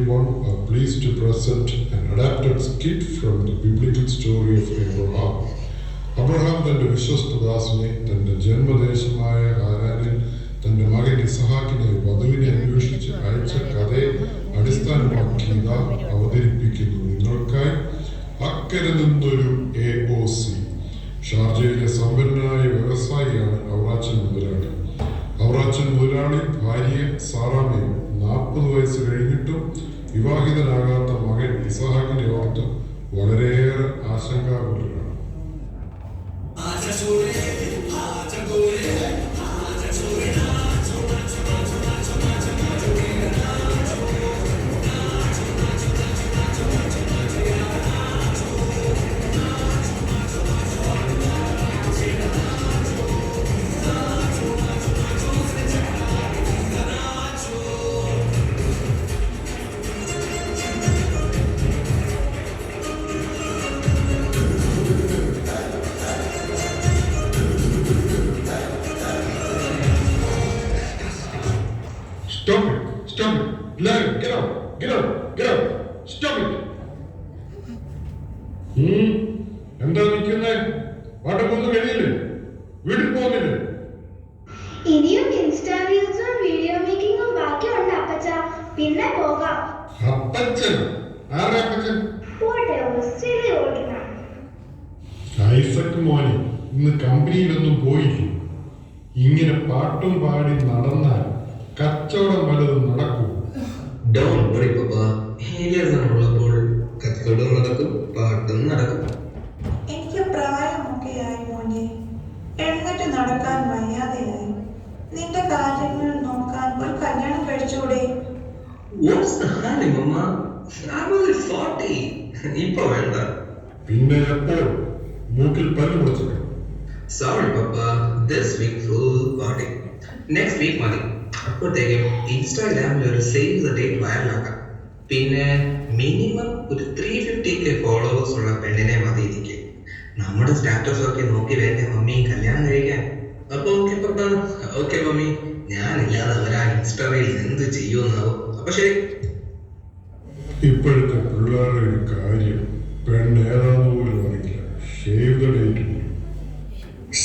everyone are pleased to present an adapted skit from the biblical story of Abraham. Abraham തന്റെ വിശ്വസ്തദാസനെ തന്റെ ജന്മദേശമായ ഹാരാനിൽ തന്റെ മകൻ ഇസഹാക്കിനെ വധുവിനെ അന്വേഷിച്ച് അയച്ച കഥയെ അടിസ്ഥാനമാക്കി ഇതാ അവതരിപ്പിക്കുന്നു നിങ്ങൾക്കായി. അക്കരെ നിന്നൊരു AOC. ഷാർജയിലെ സമ്പന്നനായ വ്യവസായിയാണ് ഔറാച്ചൻ മുതലാളി. ഔറാച്ചൻ മുതലാളി ഭാര്യയെ സാറാമയും 40 വയസ്സ് കഴിഞ്ഞിട്ടും വിവാഹിതനാകാത്ത മകൻ ഇസഹാക്കിനെ ഓർത്ത് വളരെയേറെ ആശങ്കാകുലരാണ്. Stop it! Larry, get out! Stop it! എന്താ നിൽക്കുന്നേ? പാട്ടൊന്നും കഴിയില്ലേ? വീട്ടിൽ പോകുന്നില്ലേ? ഇനിയും ഇൻസ്റ്റാ റീൽസും വീഡിയോ മേക്കിങ്ങും ബാക്കിയുണ്ട് അപ്പച്ച. പിന്നെ പോകാം. അപ്പച്ചൻ? ആരാ അപ്പച്ചൻ? ഐസക് മോനെ, ഇന്ന് കമ്പനിയിലൊന്നും പോയില്ലേ? ഇങ്ങനെ പാട്ടും പാടി നടന്നാൽ കച്ചവടം വല്ലതും നടക്കൂ? Don't worry, Papa. ഉള്ളപ്പോൾ കച്ചവടം നടക്കും, പാട്ടും നടക്കും. എനിക്ക് പ്രായമൊക്കെയായി മോനെ, എഴുന്നേറ്റ് നടക്കാൻ വയ്യാതെയായി. നിന്റെ കാര്യങ്ങൾ നോക്കാൻ ഒരു കല്യാണം കഴിച്ചൂടെ? What's the hurry, Mama? I'm only 40. ഇപ്പൊ വേണ്ട. പിന്നെ എപ്പോൾ? മൂക്കിൽ പല്ല് മുളച്ചിട്ട്? Sorry, Papa. This week full party. Next week മതി. അപ്പോഴത്തേക്കും ഇൻസ്റ്റാഗ്രാമിൽ ഒരു സേവ് ദ ഡേറ്റ് വൈറലാക്കാം. പിന്നെ മിനിമം ഒരു 350K ഫോളോവേഴ്സ് ഉള്ള പെണ്ണിനെ മതി എനിക്ക്. നമ്മുടെ സ്റ്റാറ്റസ് ഒക്കെ നോക്കി വേണ്ട മമ്മി കല്യാണം കഴിക്കാൻ. അപ്പൊ ഓക്കെ പപ്പ, ഓക്കെ മമ്മി. ഞാനില്ലാതെ അവരാ ഇൻസ്റ്റയിൽ എന്ത് ചെയ്യുമെന്നാവും. അപ്പൊ ശരി. ഇപ്പോഴത്തെ പിള്ളേരുടെ ഒരു കാര്യം, പെണ്ണ് ഏതാന്ന് പോലും അറിയില്ല. Save the date.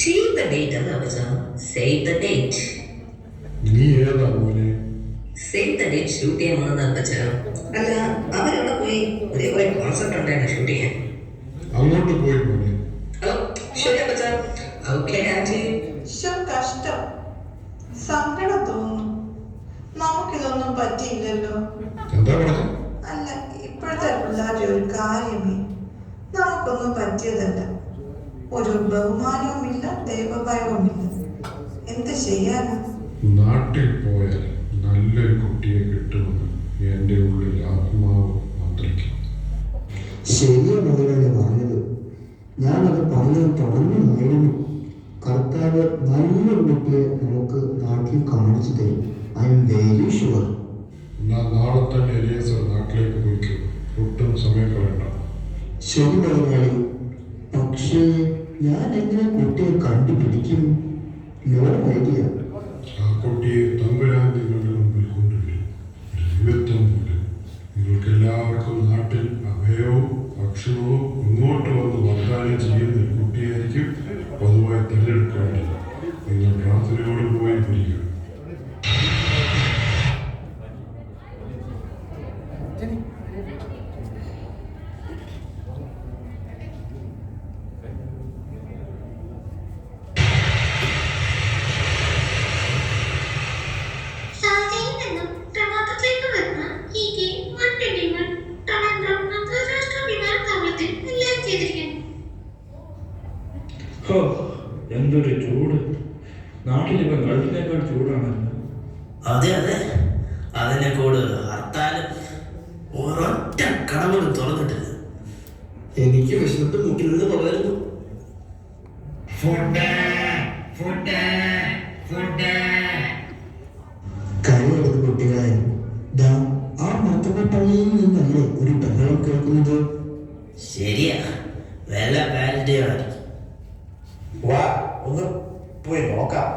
Save the date അല്ല അപ്പച്ചാ, save the date. നീ ഏതാ മോനെ? Save the date ഷൂട്ട് ചെയ്യാൻ വന്നത് അപ്പച്ചാ. അല്ല, അവരവിടെ പോയി ഒരേ കോൺസെപ്റ്റ് ഉണ്ടായിരുന്നു ഷൂട്ട് ചെയ്യാൻ. അങ്ങോട്ട് പോയി മോനെ. ശരി അപ്പച്ചാ. Okay aunty. കഷ്ടം, സങ്കടം തോന്നുന്നു. നമുക്കിതൊന്നും പറ്റിയില്ലല്ലോ. എന്താ പറഞ്ഞ? അല്ല, ഇപ്പോഴത്തെ പിള്ളേരുടെ ഒരു കാര്യമേ നമുക്കൊന്നും പറ്റിയതല്ല. ഒരു ബഹുമാനവുമില്ല, ദൈവഭയവുമില്ല. എന്ത് ചെയ്യാനാ? നാട്ടിൽ പോയാൽ നല്ലൊരു കുട്ടിയെ കിട്ടുമെന്ന് എൻ്റെ ഉള്ളിൽ ആത്മാവ് മന്ത്രിക്കും. ശരിയാണ് മുതലാളി പറഞ്ഞത്. ഞാനത് പറഞ്ഞത് തുടങ്ങുമായിരുന്നു. കർത്താവ് നല്ലൊരു കുട്ടിയെ നമുക്ക് നാട്ടിൽ കാണിച്ചു തരും. I am very sure. നാളെ തന്നെ എലിയസർ നാട്ടിലേക്ക് പോയിക്കും. ഒട്ടും സമയം കളയണ്ട. ശരി മുതലാളി. പക്ഷേ ഞാൻ എങ്ങനെ കുട്ടിയെ കണ്ടുപിടിക്കും? No idea. ആ കുട്ടിയെ തമ്പുരാൻ നിങ്ങളുടെ മുമ്പിൽ കൊണ്ടുവരും. ദൈവത്വം മൂലം നിങ്ങൾക്ക് എല്ലാവർക്കും നാട്ടിൽ അഭയവും ഭക്ഷണവും ഇങ്ങോട്ട് വന്ന് വാഗ്ദാനം ചെയ്യുന്ന കുട്ടിയായിരിക്കും പൊതുവായി തിരഞ്ഞെടുക്കേണ്ടത്. നിങ്ങൾ പ്രാർത്ഥനയോട് പോയി വരിക. എന്തൊരു ചൂട്! നാട്ടിലിപ്പോ ഗൾഫിനേക്കാൾ ചൂടാണല്ലോ. അതെ, അതിനെ കൂട് ഹർത്താലും ഒരൊറ്റ കടകളും തുറന്നിട്ടില്ല. എനിക്ക് വിശന്നിട്ട് മുക്കിൽ നിന്ന് പോകായിരുന്നു. കരയെടുത്ത് കുട്ടികളെ, ആ മർത്തപ്പള്ളിയിൽ നിന്നല്ലേ ഒരു ബഹളം കേൾക്കുന്നത്? ശരിയാ, വല്ല പാരന്റിയാണ്. വാ, ഒന്ന് പോയി നോക്കാം.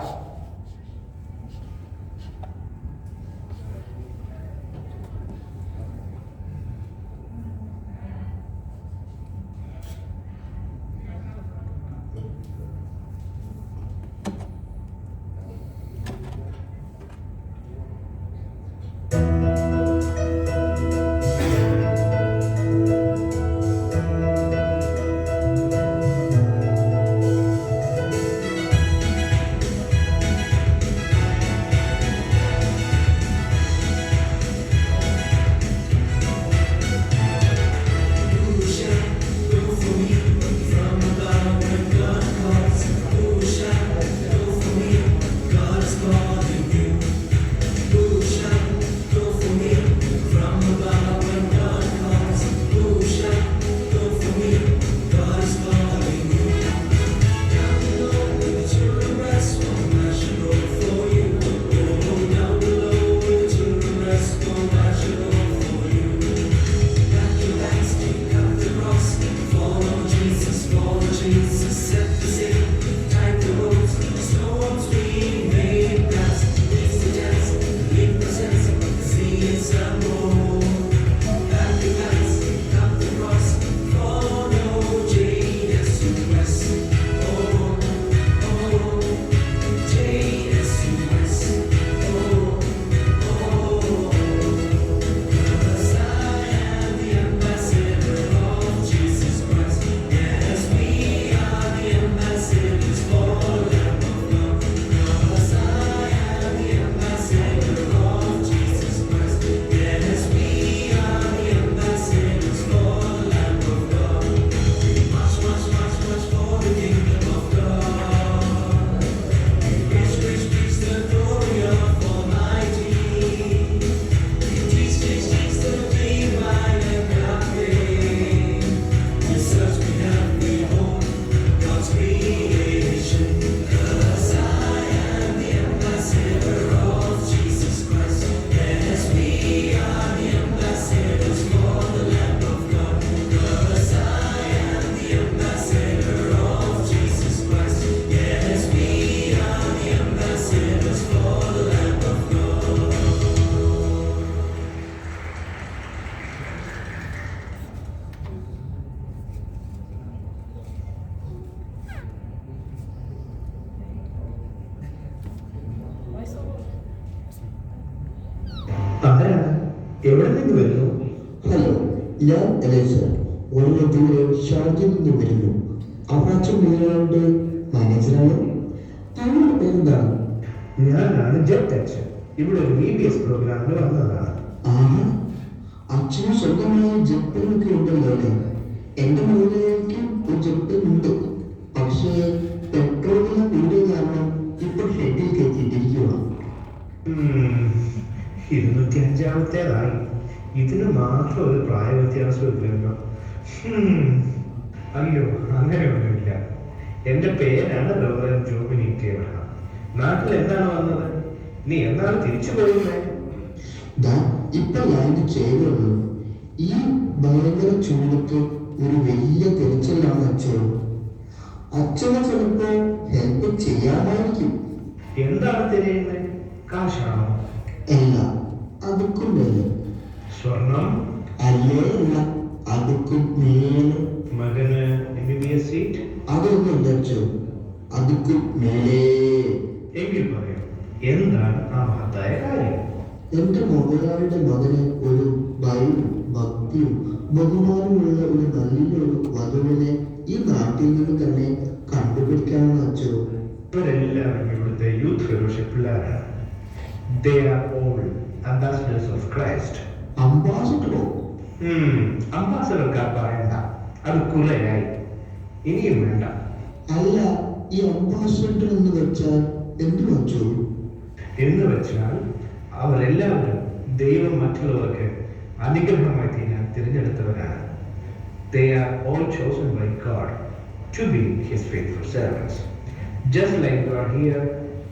എവിടെ നിന്ന് വരുന്നു? ഹലോ, ഞാൻ എലേസർ. വളരെ ദൂരെ ഷാർജയിൽ നിന്ന് വരുന്നു. അവാച്ചൻ മീനുകളുടെ മാനേജറാണ്. താങ്കളുടെ പേരെന്താണ്? ഞാനാണ് ജെറ്റ് അച്ഛൻ. ഇവിടെ ഒരു VBS പ്രോഗ്രാമിന് വന്നതാണ്. ആഹാ, അച്ഛന് സ്വന്തമായ ജപ്പനൊക്കെ ഉണ്ടല്ലോ അല്ലേ? എന്റെ മുകളിലേക്ക് ഒരു ജപ്പൻ ഉണ്ട്. പക്ഷേ പെട്രോൾ വില കൂടിയ കാരണം ഇപ്പോൾ ഷെഡിൽ കയറ്റിയിട്ടിരിക്കുക. 205-ാമത്തേതായി. ഇതിന് മാത്രം ഒരു പ്രായ വ്യത്യാസം ഇല്ലല്ലോ. അയ്യോ, അങ്ങനെയൊന്നുമില്ല. എന്റെ പേരാണ് റവറൻ ജോബിനിറ്റി എബ്രഹാം. നാട്ടിൽ എന്താണ് വന്നത്? നീ എന്താണ് തിരിച്ചു പോകുന്നത്? ഇപ്പൊ ലാൻഡ് ചെയ്തുള്ളൂ. ഈ ഭയങ്കര ചൂടത്ത് ഒരു വലിയ തിരച്ചിലാണ് അച്ഛൻ. അച്ഛനെ ചിലപ്പോ ഹെൽപ്പ് ചെയ്യാമായിരിക്കും. എന്താണ് തിരയുന്നത്? കാശാണോ? അല്ല, അതുക്കും മേലെ. സ്വർണം? അല്ലേ അല്ല, അതുക്കും മേലെ. മകന് MBBS സീറ്റ്? അതൊന്നും അച്ഛോ, അതുക്കും മേലെ. എങ്കിൽ പറയൂ, എന്താണ് ആ മഹത്തായ കാര്യം? എന്റെ മുതലാളിയുടെ മകന് ഒരു ഭക്തിയും ബഹുമാനമുള്ള ഒരു നല്ലൊരു വധുവിനെ ഈ നാട്ടിൽ നിന്ന് തന്നെ കണ്ടുപിടിക്കാമെന്ന് അച്ഛോ. ഇവരെല്ലാവരും ഇവിടുത്തെ യൂത്ത് ഫെലോഷിപ്പ് പിള്ളേരാണ്. They are all ambassadors of Christ. അംബാസഡറോ? അംബാസഡർക്കാർ പറയണ്ട, അത് കുറേയായി. ഇനിയും വേണ്ട. അല്ല, ഈ അംബാസഡർ എന്ന് വെച്ചാൽ എന്തു വച്ചോ? എന്ന് വെച്ചാൽ അവരെല്ലാവരും ദൈവം മറ്റുള്ളവർക്ക് അനുഗ്രഹമായി തീരാൻ തിരഞ്ഞെടുത്തവരാണ്. They are all chosen by God to be His faithful servants. Just like you are here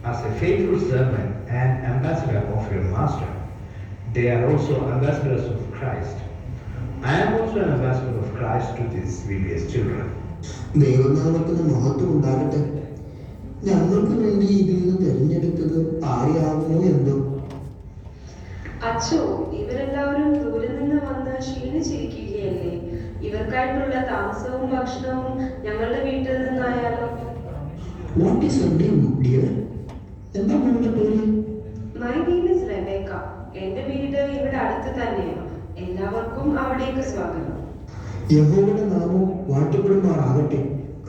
as a faithful servant and ambassador of your master, they are also ambassadors of Christ. I am also an ambassador of Christ to these VBS children. ദൈവനാമത്തിന് മഹത്വം ഉണ്ടാകട്ടെ. ഞങ്ങൾക്ക് വേണ്ടി ഇതിൽ നിന്ന് തിരഞ്ഞെടുത്തത് ആരെയാകുമോ എന്തോ. അച്ഛോ, ഇവരെല്ലാവരും ദൂരെ നിന്ന് വന്ന് ക്ഷീണിച്ചിരിക്കുകയല്ലേ? ഇവർക്കായിട്ടുള്ള താമസവും ഭക്ഷണവും ഞങ്ങളുടെ വീട്ടിൽ നിന്നായാലോ? What is your name, dear? എന്താ നിങ്ങളുടെ പേര്? My name is Rebecca. എന്റെ വീട് ഇവിടെ അടുത്ത് തന്നെയാണ്. എല്ലാവർക്കും അവിടേക്ക് സ്വാഗതം. യഹോവയുടെ നാമം വാഴ്ത്തപ്പെടുമാറാകട്ടെ.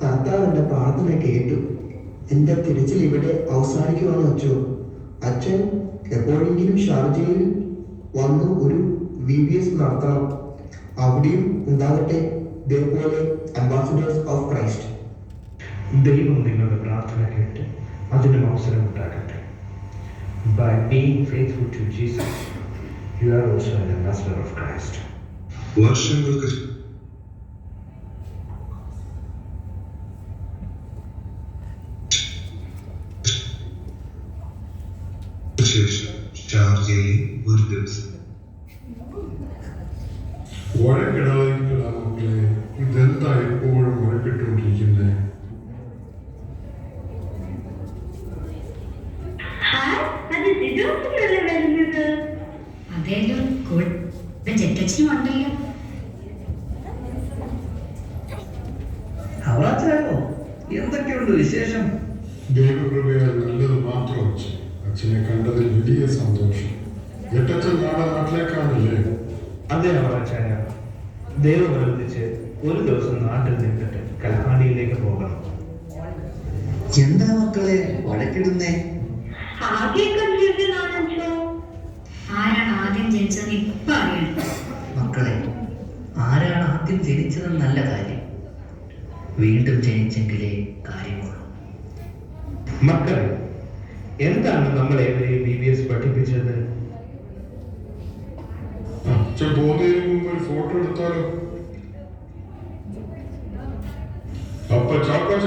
കർത്താവ് എന്റെ പ്രാർത്ഥന കേട്ടു. എന്റെ തിരച്ചിൽ ഇവിടെ അവസാനിക്കുവാണ് അച്ഛോ. അച്ഛൻ എപ്പോഴെങ്കിലും ഷാർജയിൽ വന്ന് ഒരു VBS നടത്തണം. അവിടെയും ഉണ്ടാകട്ടെ ഇതേപോലെ അംബാസഡേഴ്സ് ഓഫ് ക്രൈസ്റ്റ്. ദൈവം നിങ്ങളുടെ പ്രാർത്ഥന കേട്ട് അതിനും അവസരം ഉണ്ടാകട്ടെ. By being faithful to Jesus, you are also an ambassador of Christ. വർഷങ്ങൾക്ക് ശേഷം ഷാർജയിൽ ഒരു ദിവസം വഴക്കിടാതിരിക്കടാ മക്കളെ. ഇതെന്താ എപ്പോഴും വഴക്കിട്ടുകൊണ്ടിരിക്കുന്നത്? അതേല്ലോ, ജെറ്റച്ചിനും ഉണ്ടല്ലോ. അവറാച്ചായോ, എന്തൊക്കെയുണ്ട് വിശേഷം? ദൈവകൃപയാൽ നല്ലത് മാത്രം അച്ഛൻ. അച്ഛനെ കണ്ടതിൽ വലിയ സന്തോഷം. ജെറ്റച്ചൻ നാളെ നാട്ടിലേക്കാണല്ലേ? അതെ അവറാച്ചായ, ദൈവം അനുവദിച്ച് ഒരു ദിവസം നാട്ടിൽ നിന്നിട്ട് കൽഹാണ്ടിയിലേക്ക് പോകണം. എന്താ മക്കളെ വഴക്കിടുന്നേ? ആരാണ് ആദ്യം ജനിച്ചതെന്ന് ഇപ്പൊ അറിയണം. മക്കളെ, ആരാണ് ആദ്യം ജനിച്ചതെന്നല്ല കാര്യം, വീണ്ടും ജനിച്ചെങ്കിലേ കാര്യമുള്ളൂ. മക്കളെ, എന്താണ് നമ്മൾ ഏവരെയും VBS പഠിപ്പിച്ചത്? അച്ഛൻ പോകുന്നതിന് മുമ്പ് ഒരു ഫോട്ടോ എടുത്താലോ? അപ്പ ചാക്കോച്ച